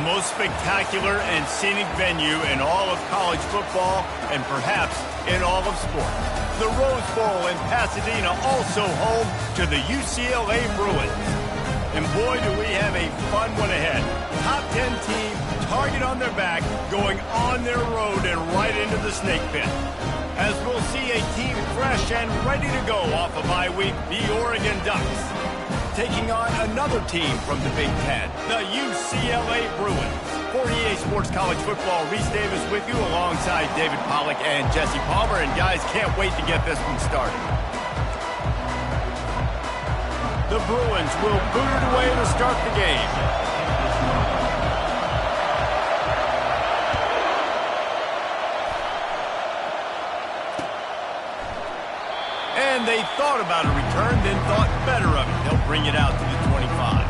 The most spectacular and scenic venue in all of college football and perhaps in all of sports. The Rose Bowl in Pasadena, also home to the UCLA Bruins. And boy, do we have a fun one ahead. Top 10 team, target on their back, going on their road and right into the snake pit. As we'll see a team fresh and ready to go off of bye week, the Oregon Ducks. Taking on another team from the Big Ten, the UCLA Bruins. For EA Sports College Football, Reese Davis with you alongside David Pollack and Jesse Palmer. And guys, can't wait to get this one started. The Bruins will boot it away to start the game. And they thought about a return, then thought better of it. They'll bring it out to the 25.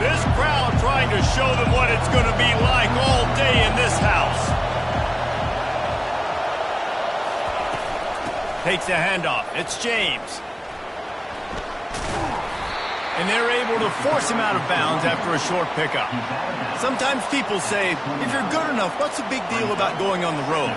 This crowd trying to show them what it's going to be like all day in this house. Takes a handoff. It's James. And they're able to force him out of bounds after a short pickup. Sometimes people say, if you're good enough, what's the big deal about going on the road?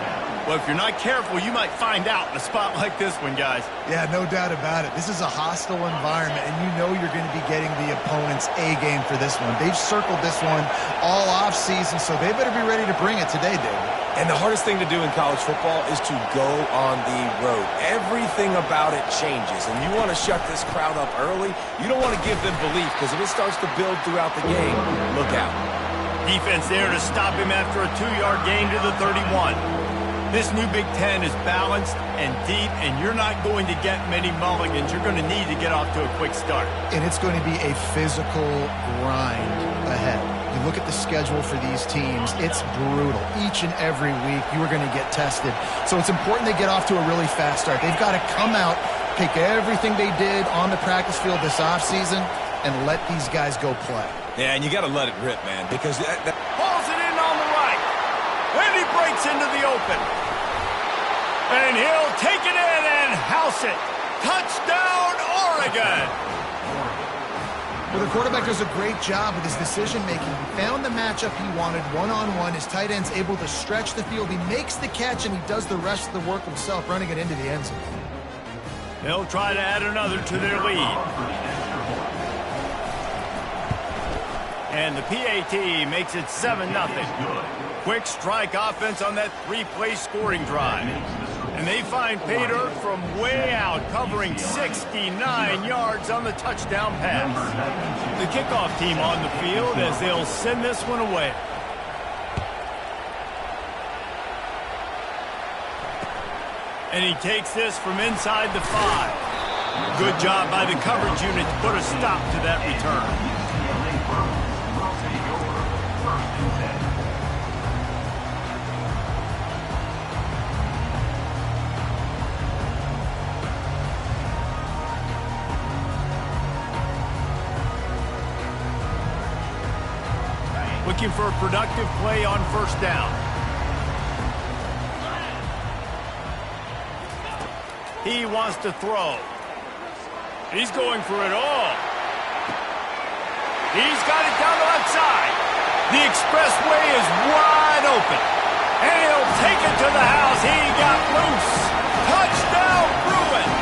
Well, if you're not careful, you might find out in a spot like this one, guys. Yeah, no doubt about it. This is a hostile environment, and you know you're going to be getting the opponent's A-game for this one. They've circled this one all offseason, so they better be ready to bring it today, David. And the hardest thing to do in college football is to go on the road. Everything about it changes, and you want to shut this crowd up early. You don't want to give them belief, because if it starts to build throughout the game, look out. Defense there to stop him after a 2-yard gain to the 31. This new Big Ten is balanced and deep, and you're not going to get many mulligans. You're going to need to get off to a quick start. And it's going to be a physical grind ahead. You look at the schedule for these teams, it's brutal. Each and every week, you are going to get tested. So it's important they get off to a really fast start. They've got to come out, take everything they did on the practice field this offseason, and let these guys go play. Yeah, and you got to let it rip, man, because Pulls it in on the right. And he breaks into the open. And he'll take it in and house it. Touchdown, Oregon! Well, the quarterback does a great job with his decision-making. He found the matchup he wanted one-on-one. His tight end's able to stretch the field. He makes the catch, and he does the rest of the work himself, running it into the end zone. They'll try to add another to their lead. And the PAT makes it 7-0. Quick strike offense on that 3-play scoring drive. And they find pay dirt from way out, covering 69 yards on the touchdown pass. The kickoff team on the field as they'll send this one away. And he takes this from inside the 5. Good job by the coverage unit to put a stop to that return. Looking for a productive play on first down. He wants to throw. He's going for it all. He's got it down the left side. The expressway is wide open. And he'll take it to the house. He got loose. Touchdown, Bruins.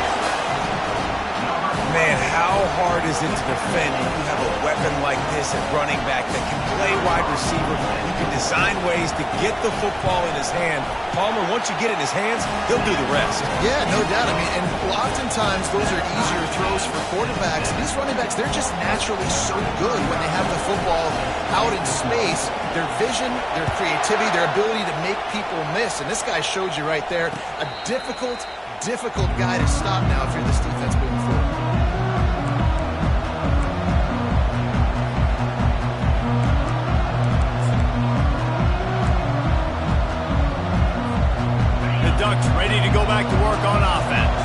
Man, how hard is it to defend when you have a weapon like this at running back that can play wide receiver? You can design ways to get the football in his hand. Palmer, once you get it in his hands, he'll do the rest. Yeah, no doubt. I mean, and oftentimes those are easier throws for quarterbacks. These running backs, they're just naturally so good when they have the football out in space. Their vision, their creativity, their ability to make people miss. And this guy showed you right there, a difficult guy to stop now if you're this defense moving forward. Ducks ready to go back to work on offense.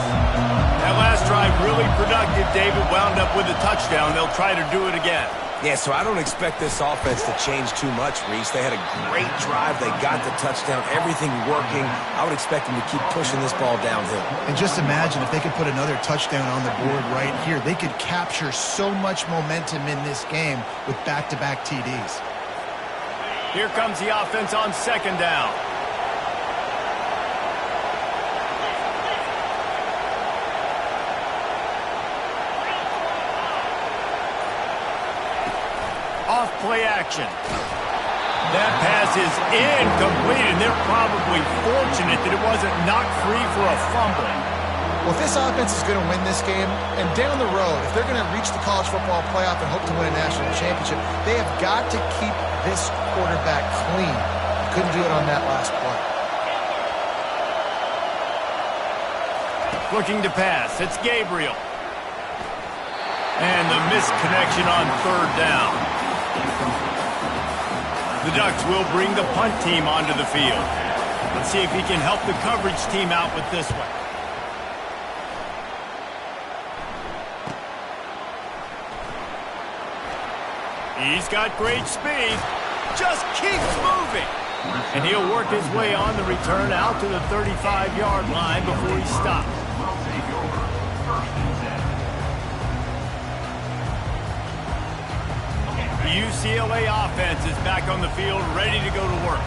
That last drive really productive. David wound up with a touchdown. They'll try to do it again. Yeah, so I don't expect this offense to change too much, Reese. They had a great drive. They got the touchdown, everything working. I would expect them to keep pushing this ball downhill. And just imagine if they could put another touchdown on the board right here. They could capture so much momentum in this game with back-to-back TDs. Here comes the offense on second down. Off play action. That pass is incomplete, and they're probably fortunate that it wasn't knocked free for a fumble. Well, if this offense is going to win this game, and down the road, if they're going to reach the college football playoff and hope to win a national championship, they have got to keep this quarterback clean. Couldn't do it on that last play. Looking to pass. It's Gabriel. And the misconnection on third down. The Ducks will bring the punt team onto the field. Let's see if he can help the coverage team out with this one. He's got great speed. Just keeps moving. And he'll work his way on the return out to the 35-yard line before he stops. The UCLA offense is back on the field, ready to go to work.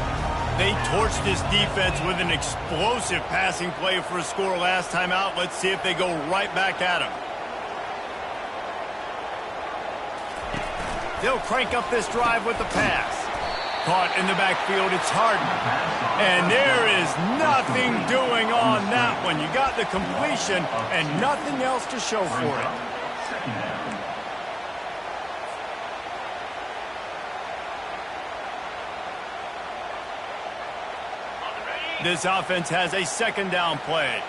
They torched this defense with an explosive passing play for a score last time out. Let's see if they go right back at him. They'll crank up this drive with the pass. Caught in the backfield, it's Harden. And there is nothing doing on that one. You got the completion and nothing else to show for it. This offense has a second down play.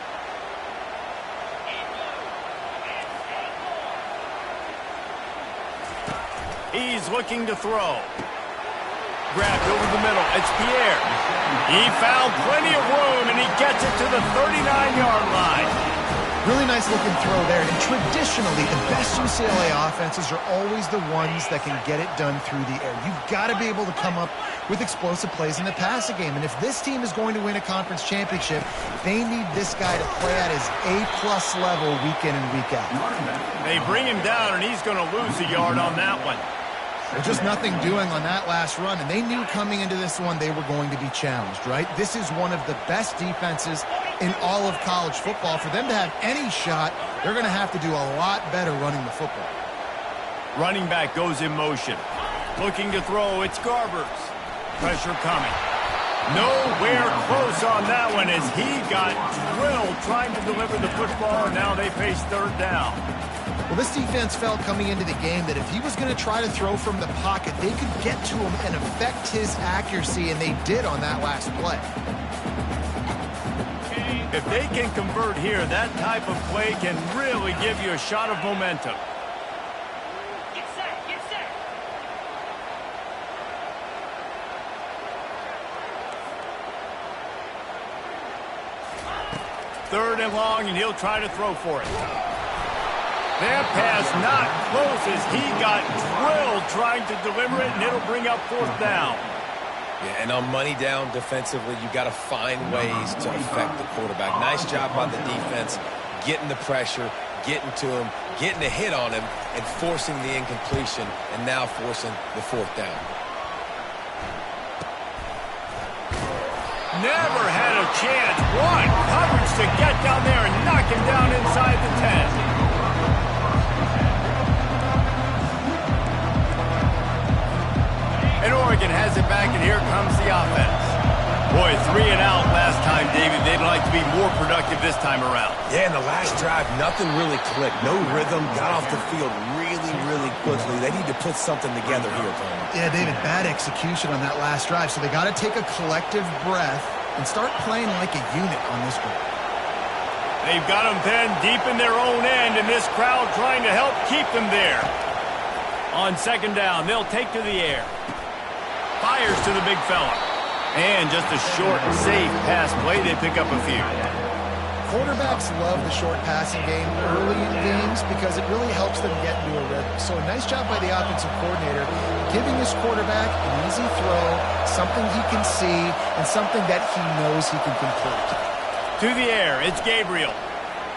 He's looking to throw. Grabbed over the middle. It's Pierre. He found plenty of room, and he gets it to the 39-yard line. Really nice looking throw there. And traditionally, the best UCLA offenses are always the ones that can get it done through the air. You've got to be able to come up with explosive plays in the passing game. And if this team is going to win a conference championship, they need this guy to play at his A-plus level week in and week out. They bring him down, and he's going to lose a yard on that one. There's just nothing doing on that last run, and they knew coming into this one they were going to be challenged, right? This is one of the best defenses in all of college football. For them to have any shot, they're going to have to do a lot better running the football. Running back goes in motion. Looking to throw, it's Garbers. Pressure coming. Nowhere close on that one as he got drilled trying to deliver the football, and now they face third down. Well, this defense felt coming into the game that if he was going to try to throw from the pocket, they could get to him and affect his accuracy, and they did on that last play. If they can convert here, that type of play can really give you a shot of momentum. Get set, get set. Third and long, and he'll try to throw for it. That pass not close as he got drilled trying to deliver it, and it'll bring up fourth down. Yeah, and on money down defensively, you got to find ways to affect the quarterback. Nice job by the defense, getting the pressure, getting to him, getting a hit on him, and forcing the incompletion, and now forcing the fourth down. Never had a chance. One coverage to get down there and knock him down inside the 10. And Oregon has it back, and here comes the offense. Boy, 3 and out last time, David. They'd like to be more productive this time around. Yeah, in the last drive, nothing really clicked. No rhythm, got off the field really quickly. They need to put something together here, Tony. Yeah, David, bad execution on that last drive, so they got to take a collective breath and start playing like a unit on this one. They've got them pinned deep in their own end, and this crowd trying to help keep them there. On second down, they'll take to the air. Fires to the big fella. And just a short, safe pass play. They pick up a few. Quarterbacks love the short passing game early in games because it really helps them get into a rhythm. So a nice job by the offensive coordinator giving his quarterback an easy throw, something he can see, and something that he knows he can complete. To the air, it's Gabriel.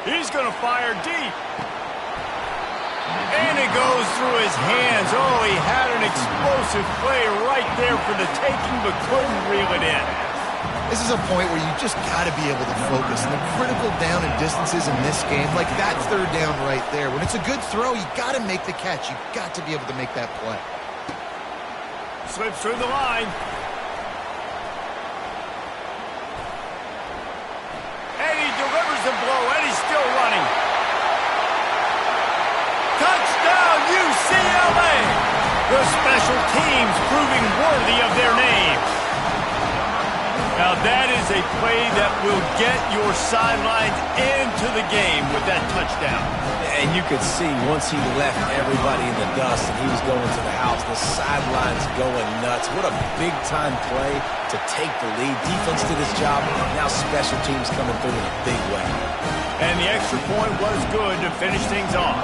He's going to fire deep. And it goes through his hands. Oh, he had an explosive play right there for the taking, but couldn't reel it in. This is a point where you just got to be able to focus. And the critical down and distances in this game, like that third down right there. When it's a good throw, you got to make the catch. You got to be able to make that play. Slips through the line. And he delivers the blow, and he's still running. Touchdown, UCLA! The special teams proving worthy of their names. Now that is a play that will get your sidelines into the game with that touchdown. And you could see once he left everybody in the dust and he was going to the house, the sidelines going nuts. What a big-time play to take the lead. Defense did his job. Now special teams coming through in a big way. And the extra point was good to finish things off.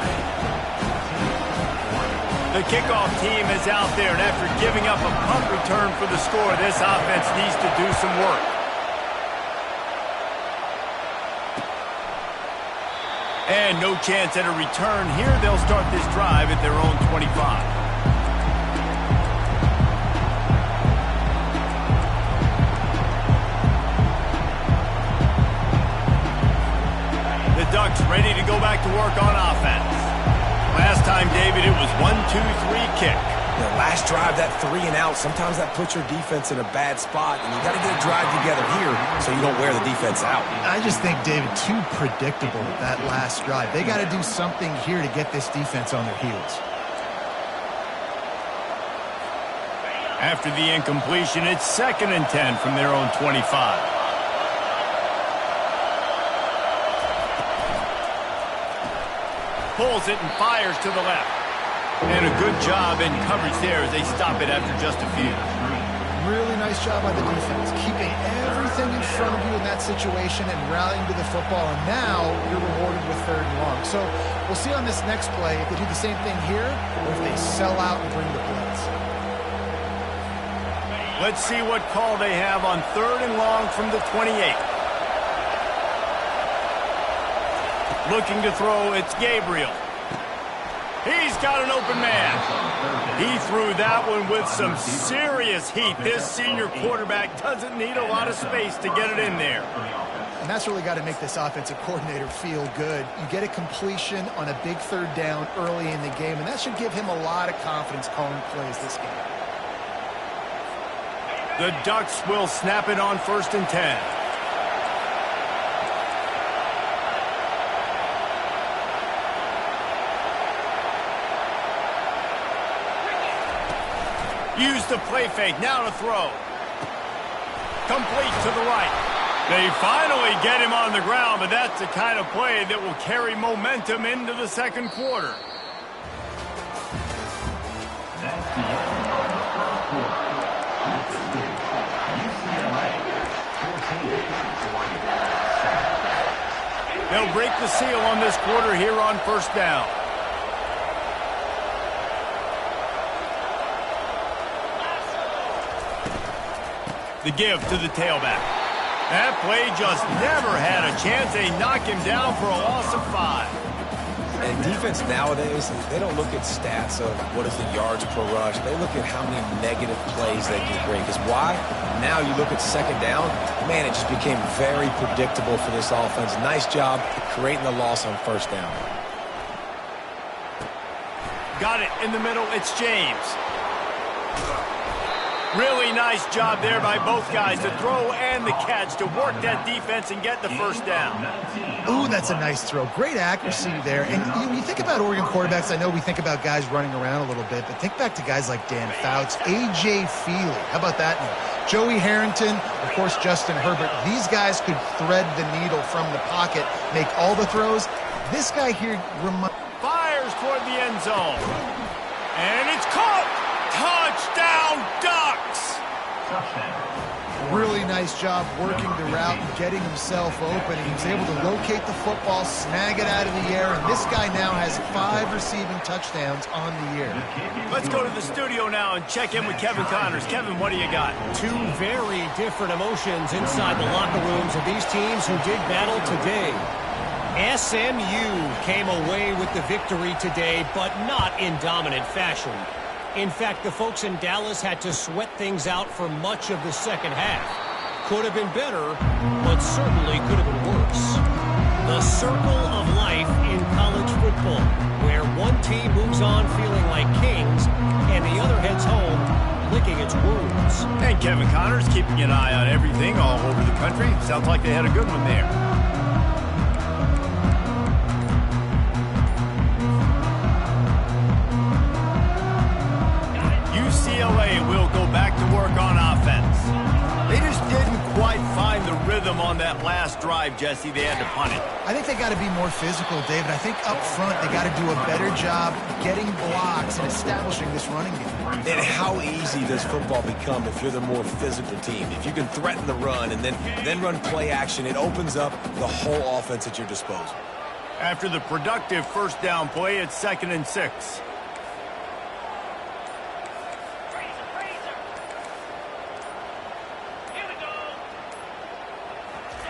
The kickoff team is out there, and after giving up a punt return for the score, this offense needs to do some work. And no chance at a return here. They'll start this drive at their own 25. The Ducks ready to go back to work on offense. Last time, David, it was 1-2-3 kick. The last drive, that 3 and out, sometimes that puts your defense in a bad spot, and you got to get a drive together here so you don't wear the defense out. I just think, David, too predictable that last drive. They got to do something here to get this defense on their heels. After the incompletion, it's 2nd and 10 from their own 25. Pulls it and fires to the left. And a good job in coverage there as they stop it after just a few. Really nice job by the defense, keeping everything in front of you in that situation and rallying to the football. And now you're rewarded with 3rd and long. So we'll see on this next play if they do the same thing here or if they sell out and bring the blitz. Let's see what call they have on 3rd and long from the 28. Looking to throw, it's Gabriel. He's got an open man. He threw that one with some serious heat. This senior quarterback doesn't need a lot of space to get it in there. And that's really got to make this offensive coordinator feel good. You get a completion on a big 3rd down early in the game, and that should give him a lot of confidence calling plays this game. The Ducks will snap it on 1st and 10. Use the play fake, now to throw. Complete to the right. They finally get him on the ground, but that's the kind of play that will carry momentum into the 2nd quarter. They'll break the seal on this quarter here on 1st down. The give to the tailback. That play just never had a chance. They knock him down for a loss of 5. And defense nowadays, they don't look at stats of what is the yards per rush. They look at how many negative plays they can create. Because why? Now you look at 2nd down, man, it just became very predictable for this offense. Nice job creating the loss on 1st down. Got it in the middle. It's James. Really nice job there by both guys, the throw and the catch, to work that defense and get the 1st down. Ooh, that's a nice throw. Great accuracy there. And when you think about Oregon quarterbacks, I know we think about guys running around a little bit, but think back to guys like Dan Fouts, A.J. Feely. How about that name? Joey Harrington, of course, Justin Herbert. These guys could thread the needle from the pocket, make all the throws. This guy here fires toward the end zone. And it's caught. Touchdown, Ducks! Really nice job working the route and getting himself open. He was able to locate the football, snag it out of the air, and this guy now has 5 receiving touchdowns on the year. Let's go to the studio now and check in with Kevin Connors. Kevin, what do you got? Two very different emotions inside the locker rooms of these teams who did battle today. SMU came away with the victory today, but not in dominant fashion. In fact, the folks in Dallas had to sweat things out for much of the second half. Could have been better, but certainly could have been worse. The circle of life in college football, where one team moves on feeling like kings and the other heads home licking its wounds. And Kevin Connors keeping an eye on everything all over the country. Sounds like they had a good one there. UCLA will go back to work on offense. They just didn't quite find the rhythm on that last drive, Jesse. They had to punt it. I think they got to be more physical, David. I think up front they got to do a better job getting blocks and establishing this running game. And how easy does football become if you're the more physical team? If you can threaten the run and then run play action, it opens up the whole offense at your disposal. After the productive first down play, it's 2nd and 6.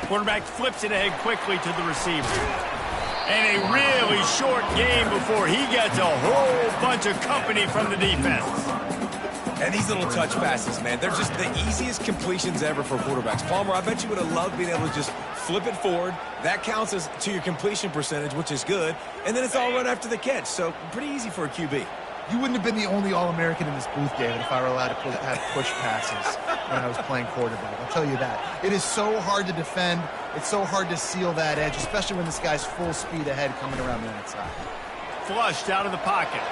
Quarterback flips it ahead quickly to the receiver. And a really short game before he gets a whole bunch of company from the defense. And these little touch passes, man, they're just the easiest completions ever for quarterbacks. Palmer, I bet you would have loved being able to just flip it forward. That counts as to your completion percentage, which is good. And then it's all run after the catch, so pretty easy for a QB. You wouldn't have been the only All-American in this booth, David, if I were allowed to have push passes when I was playing quarterback. I'll tell you that. It is so hard to defend. It's so hard to seal that edge, especially when this guy's full speed ahead coming around the outside. Flushed out of the pocket.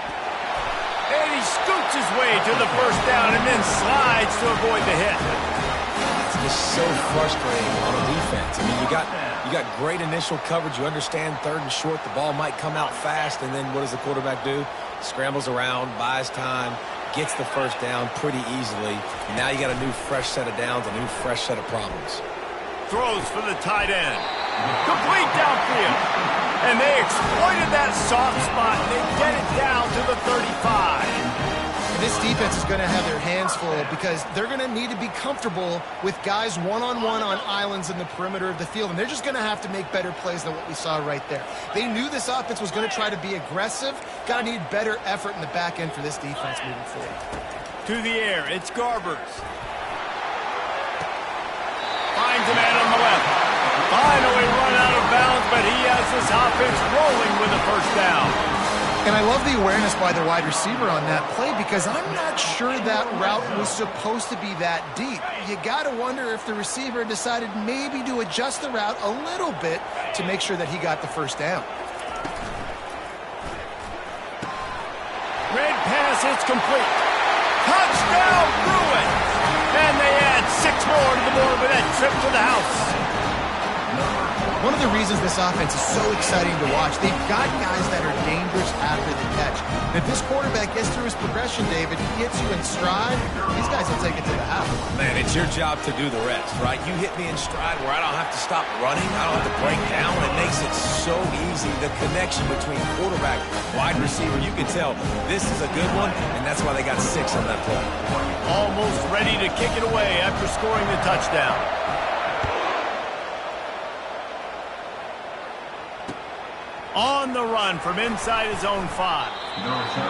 And he scoots his way to the first down and then slides to avoid the hit. It's just so frustrating on a defense. I mean, you got great initial coverage. You understand 3rd and short. The ball might come out fast, and then what does the quarterback do? Scrambles around, buys time, gets the first down pretty easily. Now you got a new fresh set of downs, a new fresh set of problems. Throws for the tight end. Complete downfield. And they exploited that soft spot. They get it down to the 35. This defense is going to have their hands full because they're going to need to be comfortable with guys one-on-one on islands in the perimeter of the field, and they're just going to have to make better plays than what we saw right there. They knew this offense was going to try to be aggressive. Got to need better effort in the back end for this defense moving forward. To the air, it's Garbers. Finds a man on the left. Finally run out of bounds, but he has this offense rolling with a first down. And I love the awareness by the wide receiver on that play because I'm not sure that route was supposed to be that deep. You got to wonder if the receiver decided maybe to adjust the route a little bit to make sure that he got the first down. Red pass, it's complete. Touchdown, Bruins! And they add 6 more to the board with that trip to the house. One of the reasons this offense is so exciting to watch, they've got guys that are dangerous after the catch. And if this quarterback gets through his progression, David, he hits you in stride, these guys will take it to the house. Man, it's your job to do the rest, right? You hit me in stride where I don't have to stop running. I don't have to break down. It makes it so easy. The connection between quarterback, wide receiver, you can tell this is a good one, and that's why they got 6 on that play. Almost ready to kick it away after scoring the touchdown. On the run from inside his own 5.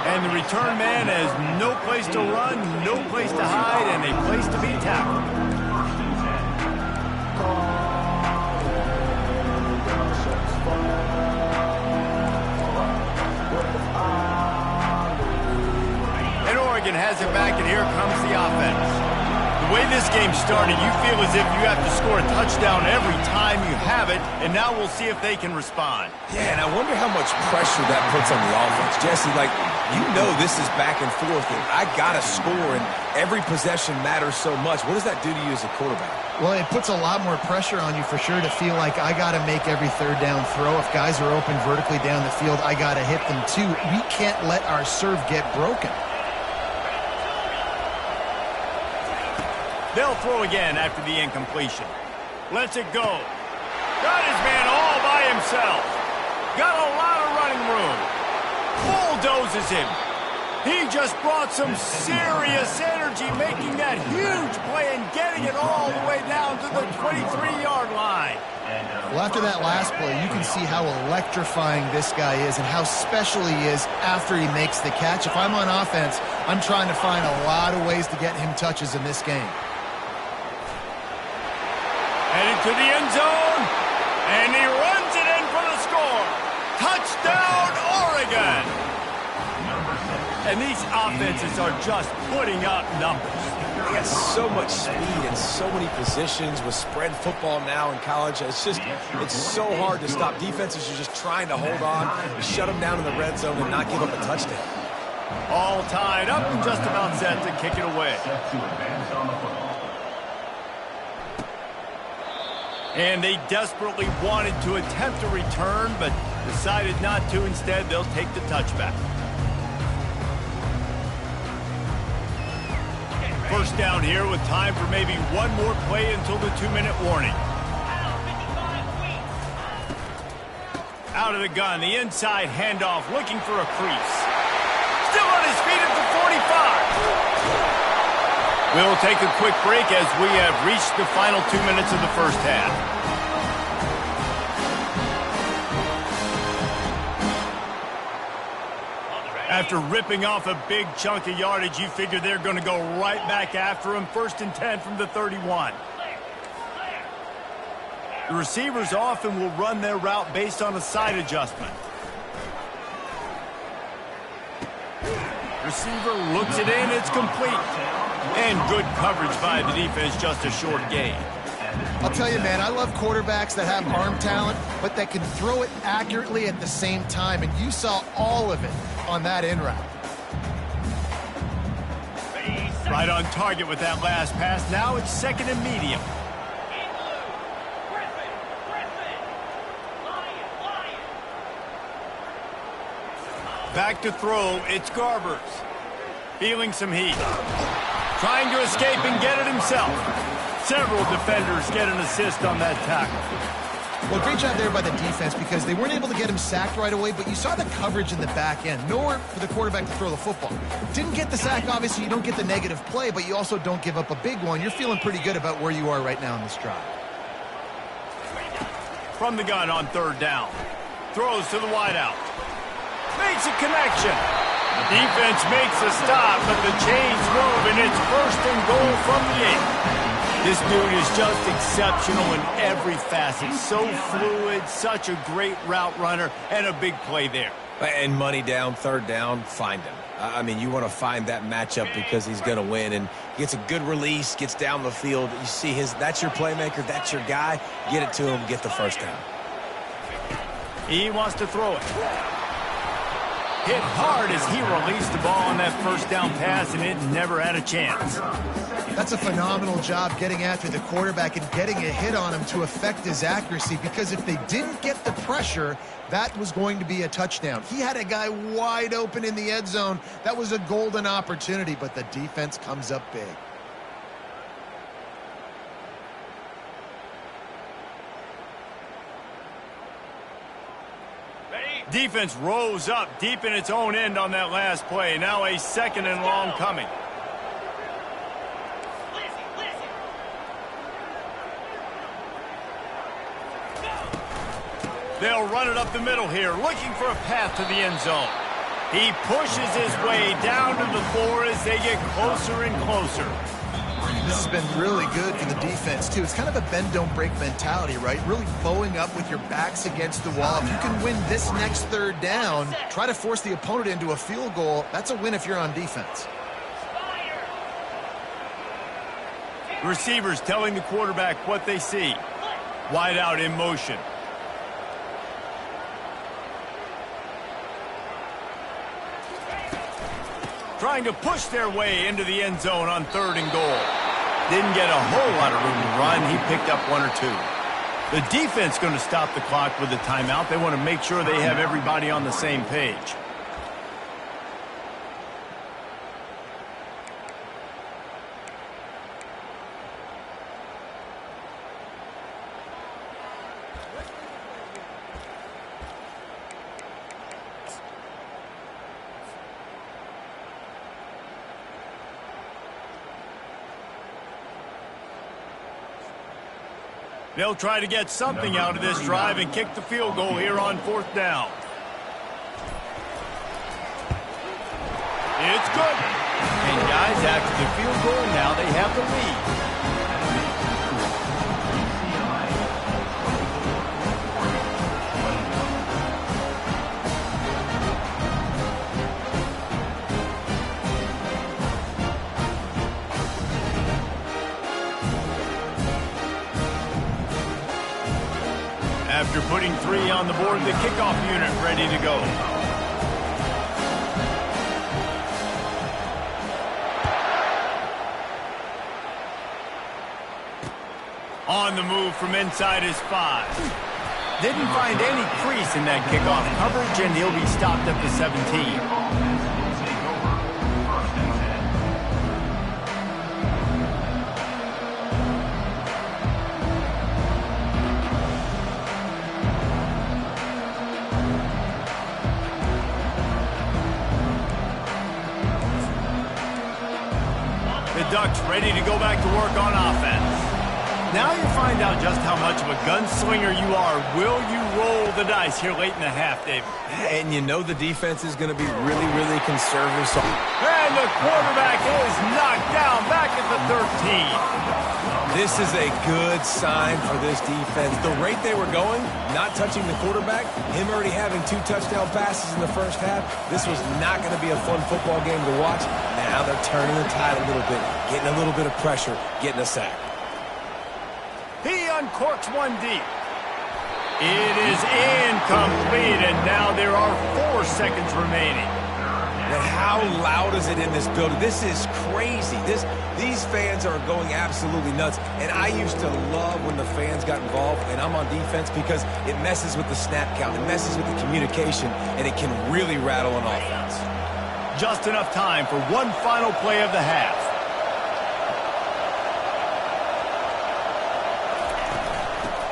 And the return man has no place to run, no place to hide, and a place to be tackled. And Oregon has it back, and here comes the offense. The way this game started, you feel as if you have to score a touchdown every time you have it, and now we'll see if they can respond. Yeah, and I wonder how much pressure that puts on the offense. Jesse, like, you know this is back and forth, and I got to score, and every possession matters so much. What does that do to you as a quarterback? Well, it puts a lot more pressure on you for sure to feel like I got to make every 3rd down throw. If guys are open vertically down the field, I got to hit them too. We can't let our serve get broken. They'll throw again after the incompletion. Lets it go. Got his man all by himself. Got a lot of running room. Bulldozes him. He just brought some serious energy, making that huge play and getting it all the way down to the 23-yard line. Well, after that last play, you can see how electrifying this guy is and how special he is after he makes the catch. If I'm on offense, I'm trying to find a lot of ways to get him touches in this game. Heading to the end zone, and he runs it in for the score. Touchdown, Oregon! And these offenses are just putting up numbers. They got so much speed and so many positions with spread football now in college. It's so hard to stop. Defenses are just trying to hold on, shut them down in the red zone, and not give up a touchdown. All tied up and just about set to kick it away. And they desperately wanted to attempt a return, but decided not to. Instead, they'll take the touchback. First down here with time for maybe one more play until the 2-minute warning. Out of the gun, the inside handoff, looking for a crease. Still on his feet at the 45. We'll take a quick break as we have reached the final 2 minutes of the first half. After ripping off a big chunk of yardage, you figure they're going to go right back after him. 1st and 10 from the 31. The receivers often will run their route based on a side adjustment. Receiver looks it in, it's complete. And good coverage by the defense, just a short gain. I'll tell you, man, I love quarterbacks that have arm talent, but that can throw it accurately at the same time, and you saw all of it on that in route. Right on target with that last pass. Now it's 2nd and medium. Back to throw, it's Garbers. Feeling some heat. Trying to escape and get it himself. Several defenders get an assist on that tackle. Well, great job there by the defense because they weren't able to get him sacked right away, but you saw the coverage in the back end. Nowhere for the quarterback to throw the football. Didn't get the sack, obviously. You don't get the negative play, but you also don't give up a big one. You're feeling pretty good about where you are right now in this drive. From the gun on 3rd down. Throws to the wideout. Makes a connection. Defense makes a stop, but the chains move, and it's 1st and goal from the 8. This dude is just exceptional in every facet. So fluid, such a great route runner, and a big play there. And money down, 3rd down, find him. I mean, you want to find that matchup because he's going to win, and gets a good release, gets down the field. You see that's your playmaker, that's your guy. Get it to him, get the 1st down. He wants to throw it. Hit hard as he released the ball on that 1st down pass, and it never had a chance. That's a phenomenal job getting after the quarterback and getting a hit on him to affect his accuracy, because if they didn't get the pressure, that was going to be a touchdown. He had a guy wide open in the end zone. That was a golden opportunity, but the defense comes up big. Defense rose up deep in its own end on that last play. Now a 2nd and long coming. They'll run it up the middle here, looking for a path to the end zone. He pushes his way down to the floor as they get closer and closer. This has been really good for the defense, too. It's kind of a bend-don't-break mentality, right? Really bowing up with your backs against the wall. If you can win this next 3rd down, try to force the opponent into a field goal, that's a win if you're on defense. Receivers telling the quarterback what they see. Wide out in motion. Trying to push their way into the end zone on 3rd and goal. Didn't get a whole lot of room to run. He picked up 1 or 2. The defense going to stop the clock with a timeout. They want to make sure they have everybody on the same page. They'll try to get something out of this drive and kick the field goal here on 4th down. It's good. And guys, after the field goal, now they have the lead. After putting 3 on the board, the kickoff unit ready to go. On the move from inside his 5. Didn't find any crease in that kickoff coverage, and he'll be stopped at the 17. Ducks ready to go back to work on offense. Now you find out just how much of a gunslinger you are. Will you roll the dice here late in the half, David? And you know the defense is going to be really, really conservative. And the quarterback is knocked down back at the 13. This is a good sign for this defense. The rate they were going, not touching the quarterback, him already having 2 touchdown passes in the first half, this was not going to be a fun football game to watch. Now they're turning the tide a little bit, getting a little bit of pressure, getting a sack. He uncorks one deep. It is incomplete, and now there are 4 seconds remaining. And how loud is it in this building? This is crazy. These fans are going absolutely nuts. And I used to love when the fans got involved, and I'm on defense because it messes with the snap count. It messes with the communication, and it can really rattle an offense. Just enough time for one final play of the half.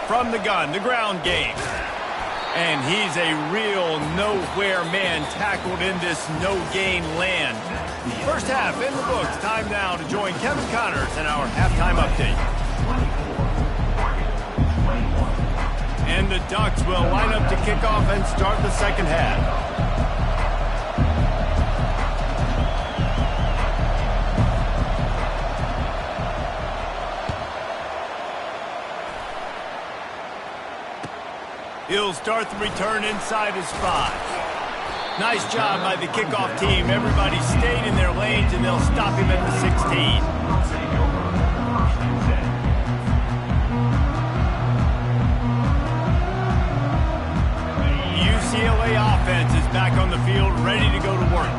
From the gun, the ground game. And he's a real nowhere man tackled in this no-gain land. First half in the books. Time now to join Kevin Connors in our halftime update. And the Ducks will line up to kick off and start the second half. He'll start the return inside his 5. Nice job by the kickoff team. Everybody stayed in their lanes, and they'll stop him at the 16. UCLA offense is back on the field, ready to go to work.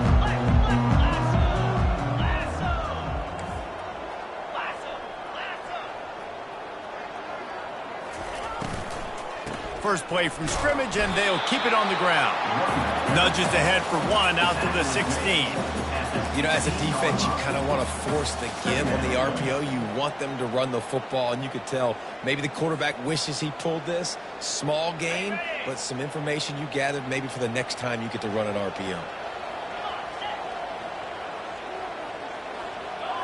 First play from scrimmage, and they'll keep it on the ground. Nudges ahead for 1 out to the 16. You know, as a defense, you kind of want to force the give on the RPO. You want them to run the football, and you could tell maybe the quarterback wishes he pulled this. Small gain, but some information you gathered maybe for the next time you get to run an RPO.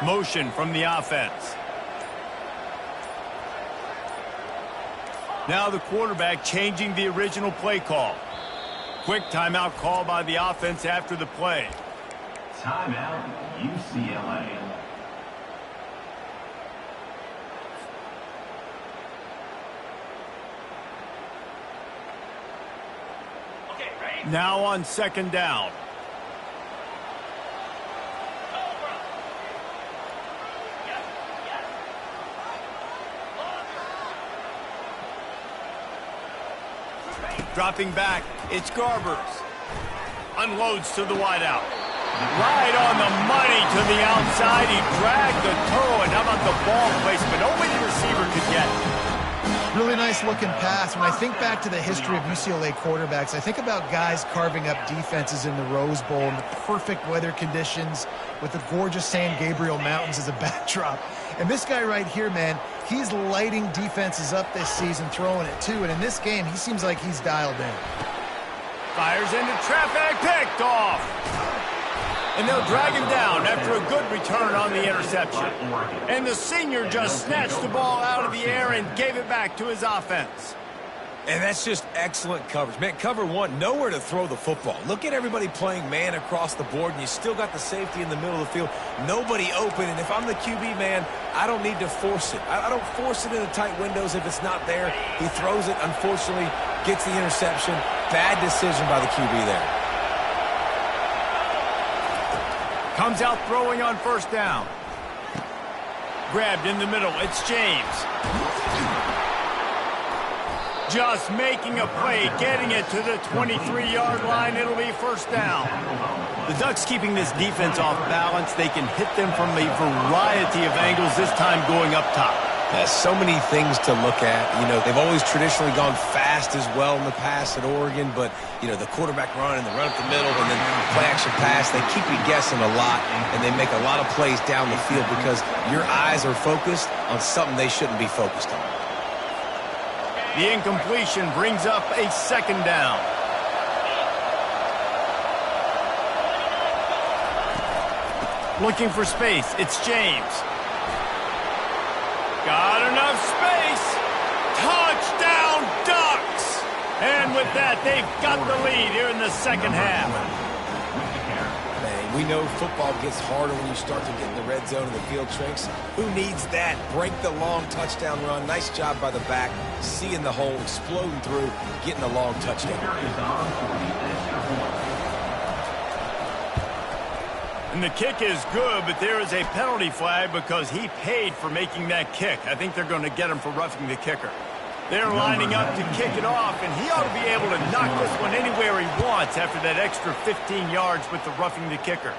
Motion from the offense. Now the quarterback changing the original play call. Quick timeout call by the offense after the play. Timeout, UCLA. Okay, ready? Now on second down. Dropping back, it's Garbers. Unloads to the wideout. Right on the money to the outside. He dragged the toe, and how about the ball placement? Only the receiver could get it. Really nice looking pass. When I think back to the history of UCLA quarterbacks, I think about guys carving up defenses in the Rose Bowl in the perfect weather conditions with the gorgeous San Gabriel Mountains as a backdrop. And this guy right here, man, he's lighting defenses up this season, throwing it too. And in this game, he seems like he's dialed in. Fires into traffic, picked off. And they'll drag him down after a good return on the interception. And the senior just snatched the ball out of the air and gave it back to his offense. And that's just excellent coverage. Man, cover one, nowhere to throw the football. Look at everybody playing man across the board, and you still got the safety in the middle of the field. Nobody open, and if I'm the QB, man, I don't need to force it. I don't force it into tight windows if it's not there. He throws it, unfortunately, gets the interception. Bad decision by the QB there. Comes out throwing on first down. Grabbed in the middle. It's James. Just making a play, getting it to the 23-yard line. It'll be first down. The Ducks keeping this defense off balance. They can hit them from a variety of angles, this time going up top. So many things to look at. You know, they've always traditionally gone fast as well in the past at Oregon, but, you know, the quarterback run and the run up the middle and then play-action pass, they keep you guessing a lot, and they make a lot of plays down the field because your eyes are focused on something they shouldn't be focused on. The incompletion brings up a second down. Looking for space. It's James. Got enough space. Touchdown, Ducks! And with that, they've got the lead here in the second half. We know football gets harder when you start to get in the red zone and the field shrinks. Who needs that? Break the long touchdown run. Nice job by the back. Seeing the hole, exploding through, getting a long touchdown. And the kick is good, but there is a penalty flag because he paid for making that kick. I think they're going to get him for roughing the kicker. They're lining up to kick it off, and he ought to be able to knock this one anywhere he wants after that extra 15 yards with the roughing the kicker.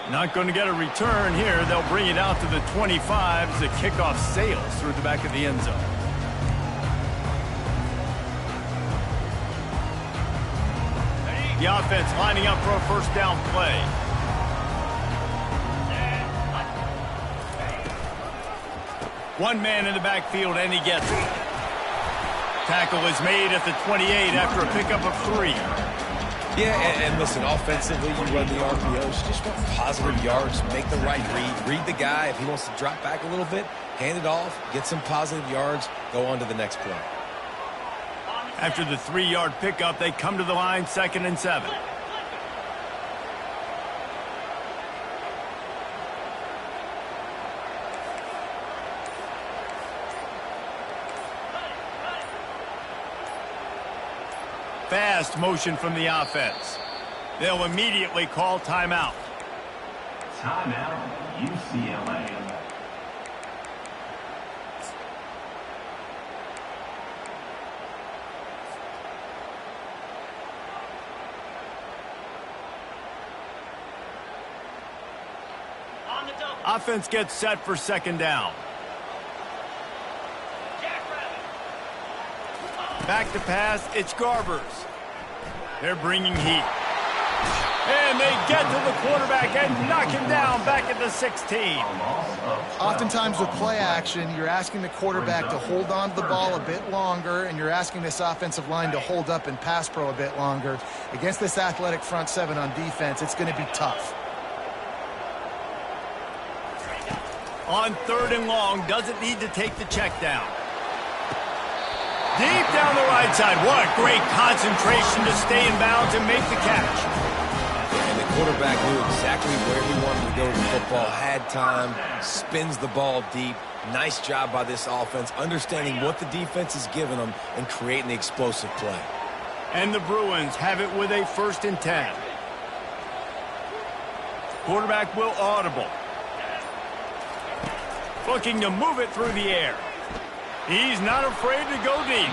Not going to get a return here. They'll bring it out to the 25 as the kickoff sails through the back of the end zone. The offense lining up for a first down play. One man in the backfield, and he gets it. Tackle is made at the 28 after a pickup of 3. Yeah, and listen, offensively, you run the RPOs. You just want positive yards, make the right read. Read the guy. If he wants to drop back a little bit, hand it off, get some positive yards, go on to the next play. After the 3-yard pickup, they come to the line, 2nd and 7. Fast motion from the offense. They'll immediately call timeout. Timeout, UCLA. Offense gets set for second down. Back to pass, it's Garbers. They're bringing heat. And they get to the quarterback and knock him down back at the 16. Oftentimes with play action, you're asking the quarterback to hold on to the ball a bit longer, and you're asking this offensive line to hold up and pass pro a bit longer. Against this athletic front seven on defense, it's going to be tough. On 3rd and long, doesn't need to take the check down. Deep down the right side. What great concentration to stay in bounds and make the catch. And the quarterback knew exactly where he wanted to go with the football, had time, spins the ball deep. Nice job by this offense, understanding what the defense is giving them and creating the explosive play. And the Bruins have it with a 1st and 10. Quarterback will audible. Looking to move it through the air. He's not afraid to go deep.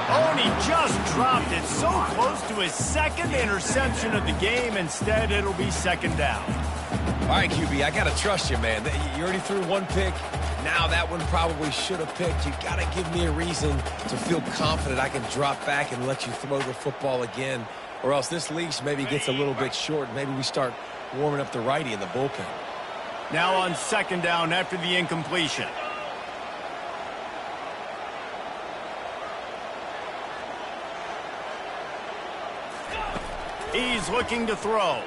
Oh, and he just dropped it so close to his 2nd interception of the game. Instead, it'll be 2nd down. All right, QB, I got to trust you, man. You already threw one pick. Now that one probably should have picked. You got to give me a reason to feel confident I can drop back and let you throw the football again. Or else this leash maybe gets a little bit short. Maybe we start warming up the righty in the bullpen. Now on 2nd down after the incompletion. He's looking to throw.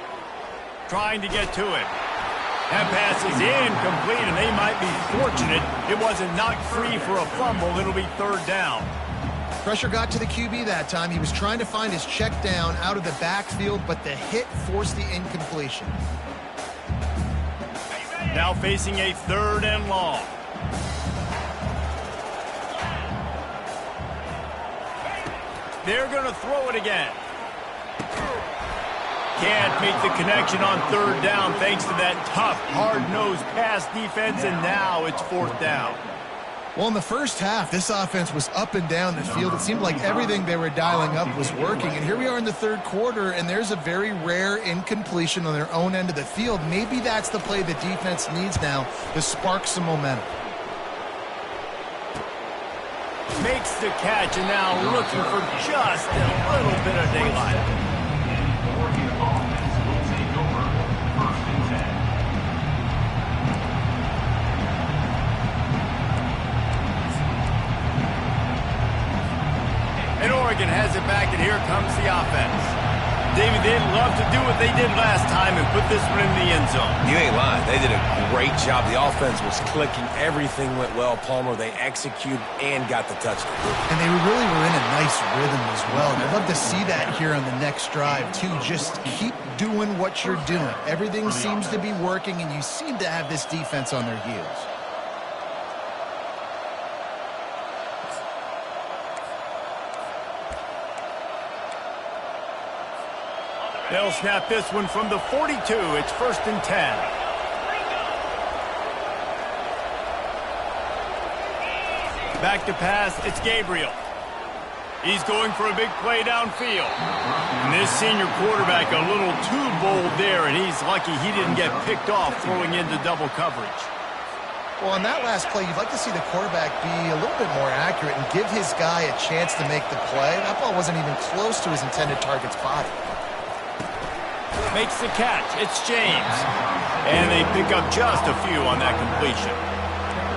trying to get to him. That pass is incomplete, and they might be fortunate it wasn't knocked free for a fumble. It'll be third down. Pressure got to the QB that time. He was trying to find his check down out of the backfield, but the hit forced the incompletion. Now facing a third and long. They're going to throw it again. Can't make the connection on third down thanks to that tough, hard-nosed pass defense, and now it's fourth down. Well, in the first half, this offense was up and down the field. It seemed like everything they were dialing up was working. And here we are in the third quarter, and there's a very rare incompletion on their own end of the field. Maybe that's the play the defense needs now to spark some momentum. Makes the catch, and now looking for just a little bit of daylight. Oregon offense will take over 1st and 10. And Oregon has it back, and here comes the offense. David, they'd love to do what they did last time and put this one in the end zone. You ain't lying. They did a great job. The offense was clicking. Everything went well. Palmer, they executed and got the touchdown. And they really were in a nice rhythm as well. And I'd love to see that here on the next drive, too. Just keep doing what you're doing. Everything seems to be working, and you seem to have this defense on their heels. They'll snap this one from the 42. It's 1st and 10. Back to pass, it's Gabriel. He's going for a big play downfield. And this senior quarterback a little too bold there, and he's lucky he didn't get picked off throwing into double coverage. Well, on that last play, you'd like to see the quarterback be a little bit more accurate and give his guy a chance to make the play. That ball wasn't even close to his intended target's body. Makes the catch. It's James. And they pick up just a few on that completion.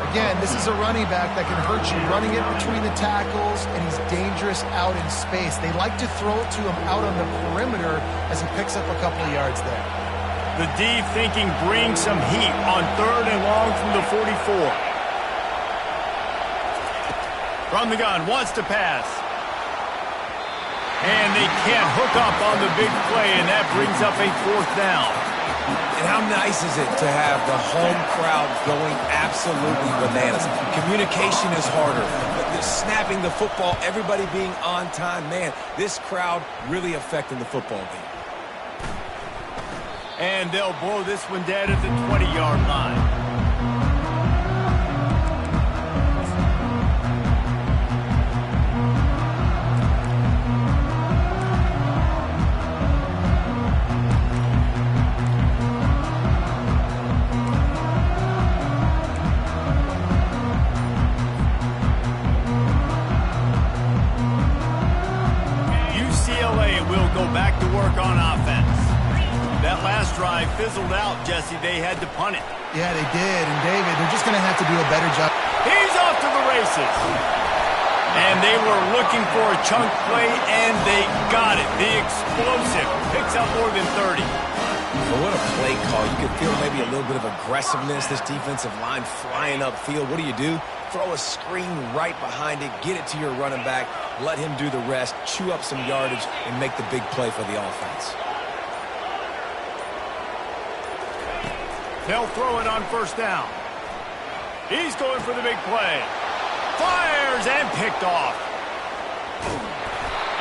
Again, this is a running back that can hurt you running it between the tackles, and he's dangerous out in space. They like to throw it to him out on the perimeter as he picks up a couple of yards there. The D thinking brings some heat on third and long from the 44. From the gun, wants to pass. And they can't hook up on the big play, and that brings up a fourth down. And how nice is it to have the home crowd going absolutely bananas? Communication is harder. But snapping the football, everybody being on time, man, this crowd really affecting the football game. And they'll blow this one dead at the 20-yard line. Back to work on offense. That last drive fizzled out, Jesse. They had to punt it. Yeah, they did. And, David, they're just going to have to do a better job. He's off to the races. And they were looking for a chunk play, and they got it. The explosive picks up more than 30. Well, what a play call. You could feel maybe a little bit of aggressiveness. This defensive line flying upfield. What do? Throw a screen right behind it, get it to your running back, let him do the rest, chew up some yardage, and make the big play for the offense. They'll throw it on first down. He's going for the big play. Fires and picked off.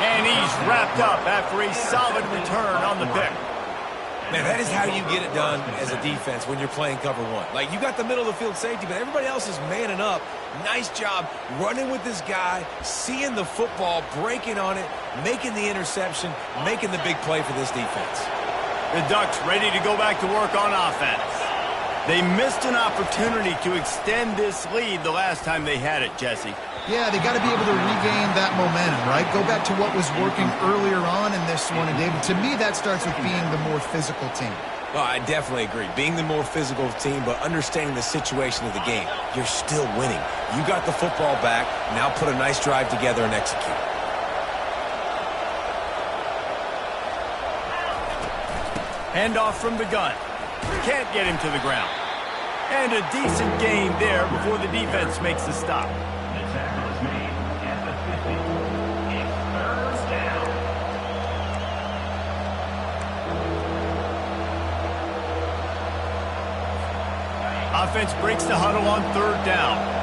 And he's wrapped up after a solid return on the pick. Man, that is how you get it done as a defense when you're playing cover one. Like, you got the middle of the field safety, but everybody else is manning up. Nice job running with this guy, seeing the football, breaking on it, making the interception, making the big play for this defense. The Ducks ready to go back to work on offense. They missed an opportunity to extend this lead the last time they had it, Jesse. Yeah, they got to be able to regain that momentum, right? Go back to what was working earlier on in this one. And, David, to me, that starts with being the more physical team. Well, I definitely agree. Being the more physical team, but understanding the situation of the game. You're still winning. You got the football back. Now put a nice drive together and execute. Hand off from the gun. Can't get him to the ground. And a decent gain there before the defense makes the stop. The tackle is made at the 50. It's third down. Offense breaks the huddle on third down.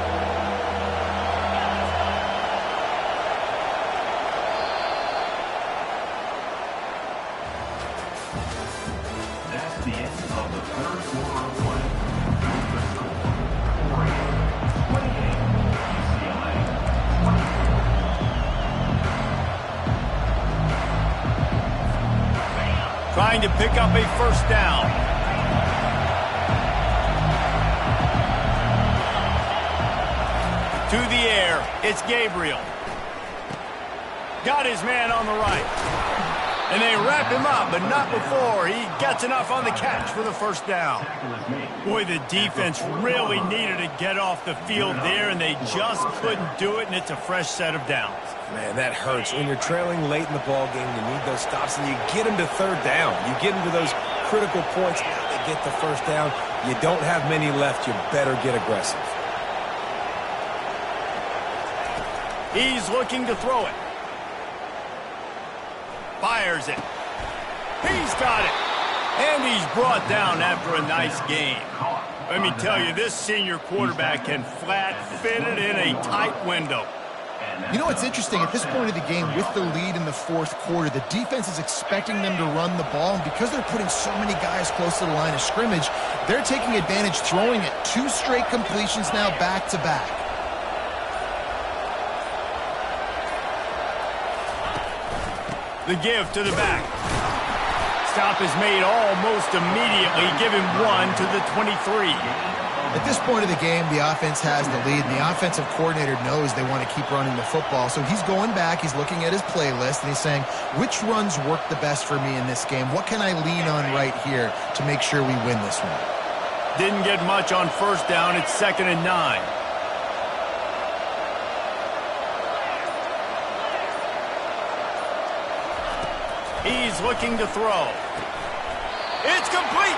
That's the end of the third quarter of play. The score, Oregon 28, UCLA 24. Trying to pick up a first down. To the air, it's Gabriel. Got his man on the right. And they wrap him up, but not before he gets enough on the catch for the first down. Boy, the defense really needed to get off the field there, and they just couldn't do it, and it's a fresh set of downs. Man, that hurts. When you're trailing late in the ball game, you need those stops, and you get them to third down. You get them to those critical points, how they get the first down. You don't have many left. You better get aggressive. He's looking to throw it. Fires it. He's got it. And he's brought down after a nice game. Let me tell you, this senior quarterback can flat fit it in a tight window. You know what's interesting? At this point of the game, with the lead in the fourth quarter, the defense is expecting them to run the ball, and because they're putting so many guys close to the line of scrimmage, they're taking advantage, throwing it. 2 straight completions now back-to-back. The give to the back. Stop is made almost immediately. Give him 1 to the 23. At this point of the game, the offense has the lead, and the offensive coordinator knows they want to keep running the football. So he's going back, he's looking at his playlist, and he's saying, which runs work the best for me in this game? What can I lean on right here to make sure we win this one? Didn't get much on first down. It's 2nd and 9. He's looking to throw. It's complete.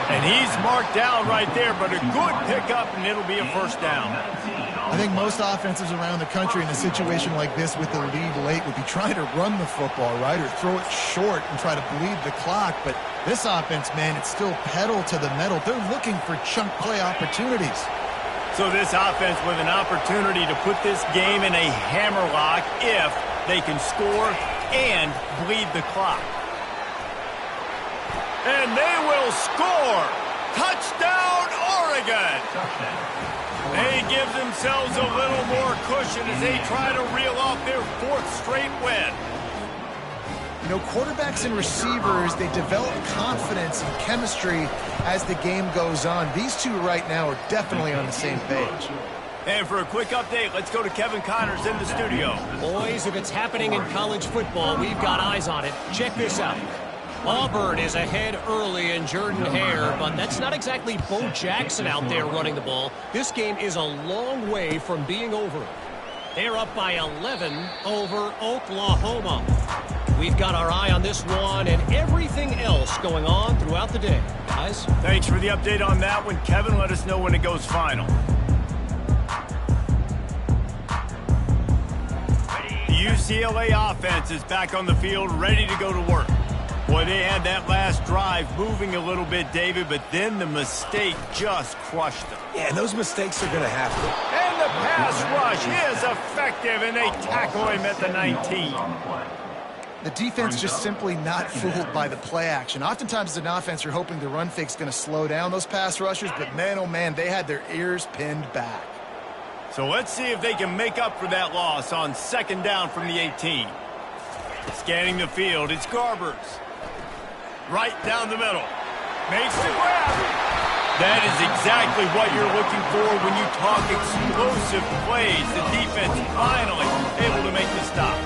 And he's marked down right there, but a good pickup, and it'll be a first down. I think most offenses around the country in a situation like this with the lead late would be trying to run the football, right, or throw it short and try to bleed the clock. But this offense, man, it's still pedal to the metal. They're looking for chunk play opportunities. So this offense with an opportunity to put this game in a hammerlock if they can score and bleed the clock. And they will score! Touchdown, Oregon! They give themselves a little more cushion as they try to reel off their 4th straight win. You know, quarterbacks and receivers, they develop confidence and chemistry as the game goes on. These two right now are definitely on the same page. And for a quick update, let's go to Kevin Connors in the studio. Boys, if it's happening in college football, we've got eyes on it. Check this out. Auburn is ahead early in Jordan-Hare, but that's not exactly Bo Jackson out there running the ball. This game is a long way from being over. They're up by 11 over Oklahoma. We've got our eye on this one and everything else going on throughout the day. Guys? Thanks for the update on that one. Kevin, let us know when it goes final. The UCLA offense is back on the field, ready to go to work. Boy, they had that last drive moving a little bit, David, but then the mistake just crushed them. Yeah, and those mistakes are going to happen. And the pass rush is effective, and they tackle him at the 19. The defense just simply not fooled by the play action. Oftentimes as an offense, you're hoping the run fake's going to slow down those pass rushers, but man, oh man, they had their ears pinned back. So let's see if they can make up for that loss on 2nd down from the 18. Scanning the field, it's Garbers. Right down the middle. Makes the grab. That is exactly what you're looking for when you talk explosive plays. The defense finally able to make the stop.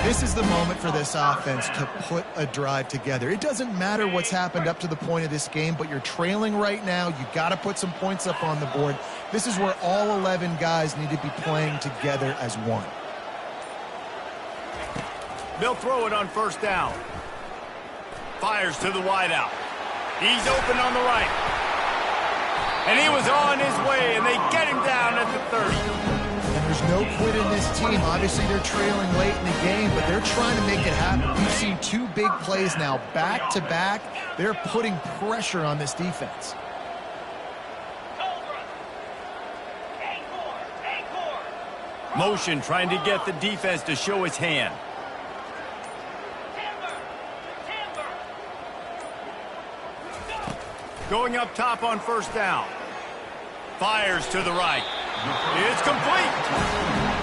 This is the moment for this offense to put a drive together. It doesn't matter what's happened up to the point of this game, but you're trailing right now. You got to put some points up on the board. This is where all 11 guys need to be playing together as one. They'll throw it on 1st down. Fires to the wideout. He's open on the right. And he was on his way, and they get him down at the 30. And there's no quit in this team. Obviously, they're trailing late in the game, but they're trying to make it happen. We've seen 2 big plays now, back-to-back. They're putting pressure on this defense. Motion trying to get the defense to show his hand. Going up top on first down. Fires to the right. It's complete.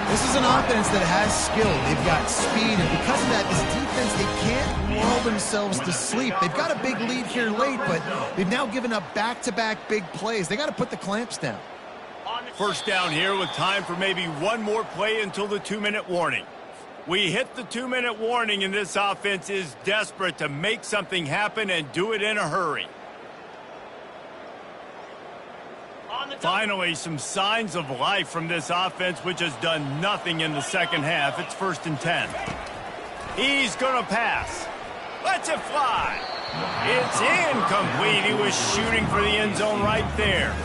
This is an offense that has skill. They've got speed, and because of that, this defense, they can't lull themselves to sleep. They've got a big lead here late, but they've now given up back-to-back big plays. They got to put the clamps down. First down here with time for maybe one more play until the 2-minute warning. We hit the 2-minute warning, and this offense is desperate to make something happen and do it in a hurry. Finally, some signs of life from this offense, which has done nothing in the second half. It's 1st and 10. He's going to pass. Lets it fly. It's incomplete. He was shooting for the end zone right there.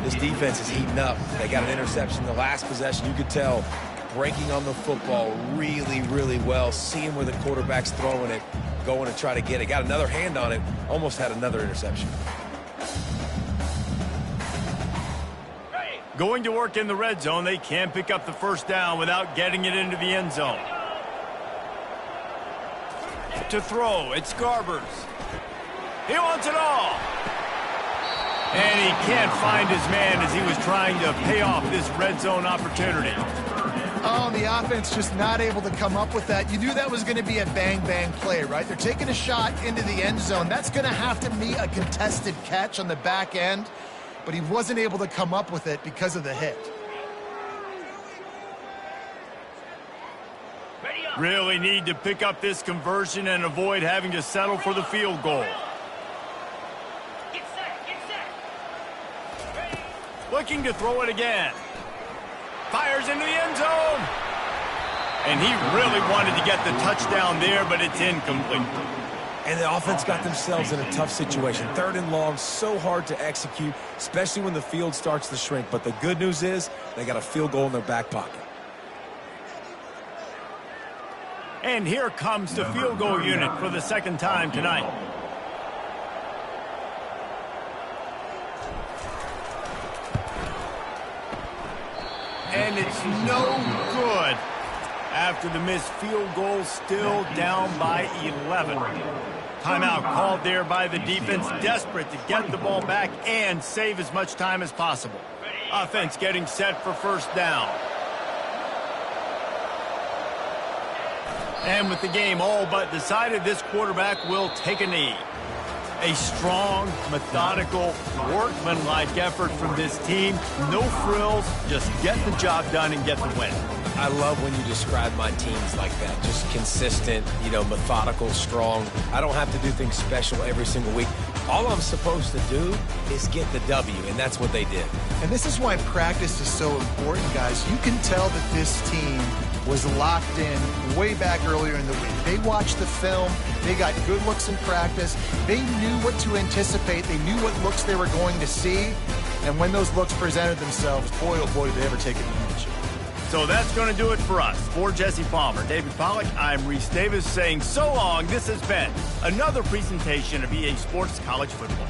This defense is heating up. They got an interception the last possession. You could tell breaking on the football really, really well, seeing where the quarterback's throwing it, going to try to get it. Got another hand on it, almost had another interception. Going to work in the red zone. They can't pick up the first down without getting it into the end zone. To throw, it's Garbers. He wants it all. And he can't find his man as he was trying to pay off this red zone opportunity. Oh, the offense just not able to come up with that. You knew that was going to be a bang-bang play, right? They're taking a shot into the end zone. That's going to have to be a contested catch on the back end, but he wasn't able to come up with it because of the hit. Really need to pick up this conversion and avoid having to settle for the field goal. Looking to throw it again. Fires into the end zone. And he really wanted to get the touchdown there, but it's incomplete. And the offense got themselves in a tough situation. 3rd and long, so hard to execute, especially when the field starts to shrink. But the good news is they got a field goal in their back pocket. And here comes the field goal unit for the 2nd time tonight. And it's no good. After the missed field goal, still down by 11. Timeout called there by the defense, desperate to get the ball back and save as much time as possible. Offense getting set for first down. And with the game all but decided, this quarterback will take a knee. A strong, methodical, workmanlike effort from this team. No frills, just get the job done and get the win. I love when you describe my teams like that. Just consistent, methodical, strong. I don't have to do things special every single week. All I'm supposed to do is get the W, and that's what they did. And this is why practice is so important, guys. You can tell that this team was locked in way back earlier in the week. They watched the film. They got good looks in practice. They knew what to anticipate. They knew what looks they were going to see. And when those looks presented themselves, boy, oh boy, did they ever take advantage. So that's going to do it for us. For Jesse Palmer, David Pollack, I'm Reese Davis saying so long. This has been another presentation of EA Sports College Football.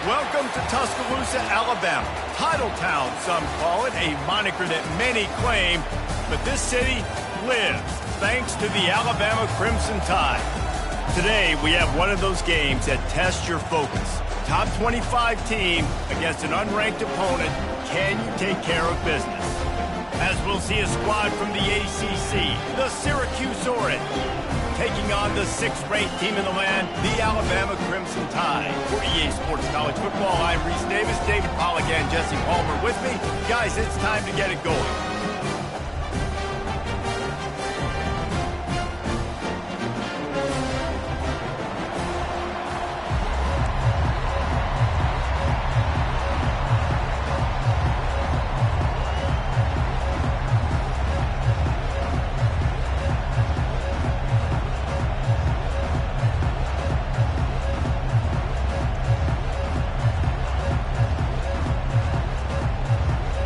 Welcome to Tuscaloosa, Alabama. Titletown, some call it, a moniker that many claim, but this city lives thanks to the Alabama Crimson Tide. Today, we have one of those games that tests your focus. Top 25 team against an unranked opponent. Can you take care of business? As we'll see a squad from the ACC, the Syracuse Orange, taking on the 6th-ranked team in the land, the Alabama Crimson Tide. For EA Sports College Football, I'm Reese Davis, David Pollack, and Jesse Palmer with me. Guys, it's time to get it going.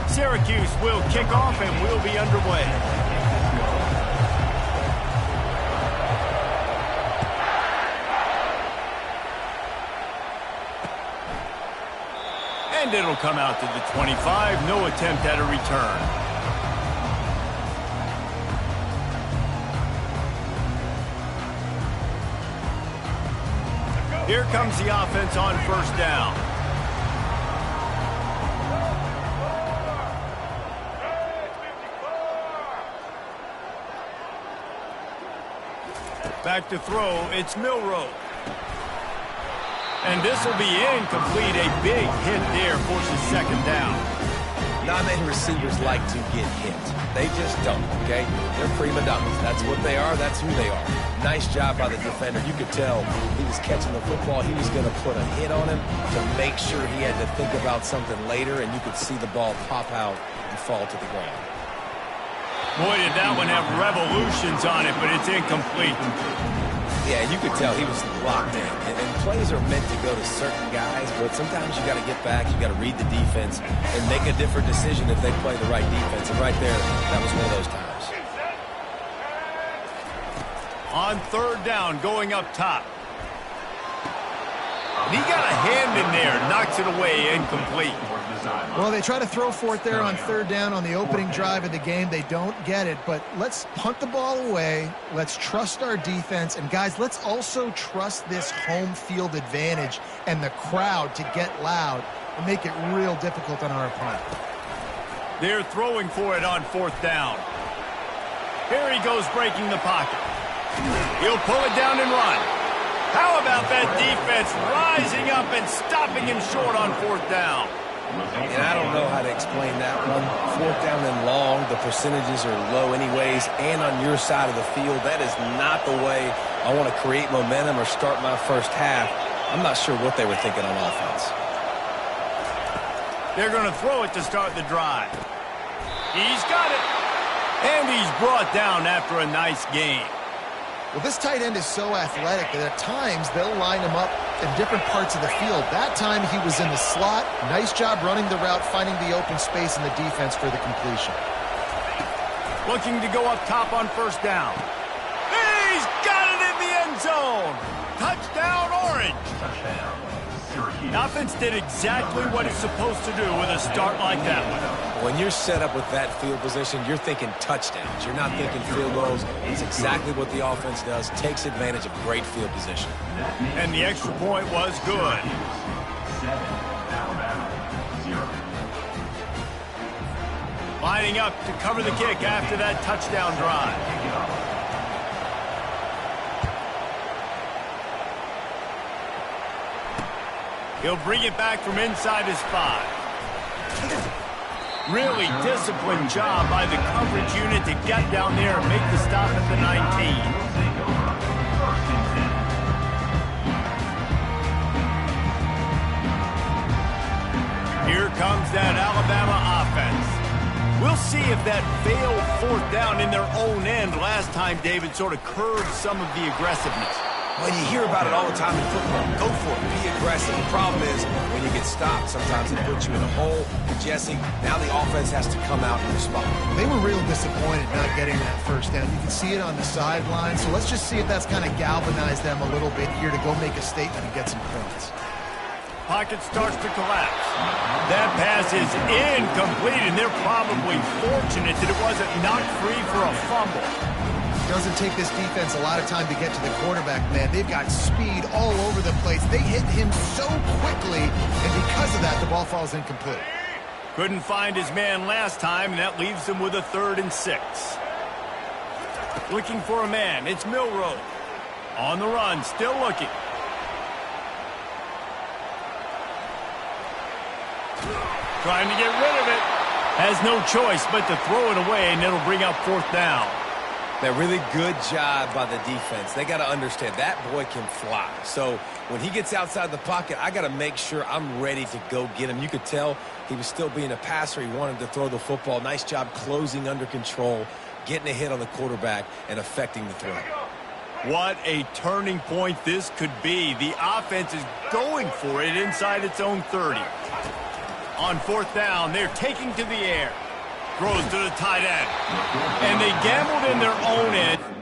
Syracuse will kick off and we'll be underway. And it'll come out to the 25. No attempt at a return. Here comes the offense on first down. Back to throw, it's Milroe. And this will be incomplete. A big hit there forces second down. Not many receivers like to get hit. They just don't, okay? They're prima donnas. That's what they are. That's who they are. Nice job by the defender. You could tell he was catching the football. He was going to put a hit on him to make sure he had to think about something later, and you could see the ball pop out and fall to the ground. Boy, did that one have revolutions on it, but it's incomplete. Yeah, you could tell he was locked in. And plays are meant to go to certain guys, but sometimes you got to get back, you got to read the defense, and make a different decision if they play the right defense. And right there, that was one of those times. On third down, going up top. He got a hand in there, knocks it away, incomplete. Well, they try to throw for it there on third down on the opening drive of the game. They don't get it, but let's punt the ball away. Let's trust our defense. And, guys, let's also trust this home field advantage and the crowd to get loud and make it real difficult on our opponent. They're throwing for it on fourth down. Here he goes breaking the pocket. He'll pull it down and run. How about that defense rising up and stopping him short on fourth down? And I don't know how to explain that one. Fourth down and long, the percentages are low anyways, and on your side of the field, that is not the way I want to create momentum or start my first half. I'm not sure what they were thinking on offense. They're going to throw it to start the drive. He's got it. And he's brought down after a nice gain. Well, this tight end is so athletic that at times they'll line him up in different parts of the field. That time he was in the slot. Nice job running the route, finding the open space in the defense for the completion. Looking to go up top on first down. He's got it in the end zone. Touchdown, Orange. The offense did exactly what it's supposed to do with a start like that one. When you're set up with that field position, you're thinking touchdowns. You're not thinking field goals. It's exactly what the offense does. Takes advantage of great field position. And the extra point was good. 7, Alabama, 0. Lining up to cover the kick after that touchdown drive. He'll bring it back from inside his 5. Really disciplined job by the coverage unit to get down there and make the stop at the 19. Here comes that Alabama offense. We'll see if that failed fourth down in their own end last time, David, sort of curbed some of the aggressiveness. Well, you hear about it all the time in football. Go for it. Be aggressive. The problem is when you get stopped, sometimes it puts you in a hole. And Jesse, now the offense has to come out and respond. They were real disappointed not getting that first down. You can see it on the sideline. So let's just see if that's kind of galvanized them a little bit here to go make a statement and get some points. Pocket starts to collapse. That pass is incomplete, and they're probably fortunate that it wasn't knocked free for a fumble. Doesn't take this defense a lot of time to get to the quarterback, man. They've got speed all over the place. They hit him so quickly, and because of that, the ball falls incomplete. Couldn't find his man last time, and that leaves him with a 3rd and 6. Looking for a man. It's Milroe. On the run, still looking. Trying to get rid of it. Has no choice but to throw it away, and it'll bring up 4th down. That really good job by the defense. They got to understand that boy can fly. So when he gets outside the pocket, I got to make sure I'm ready to go get him. You could tell he was still being a passer. He wanted to throw the football. Nice job closing under control, getting a hit on the quarterback, and affecting the throw. What a turning point this could be. The offense is going for it inside its own 30. On 4th down, they're taking to the air. Throws to the tight end. And they gambled in their own end.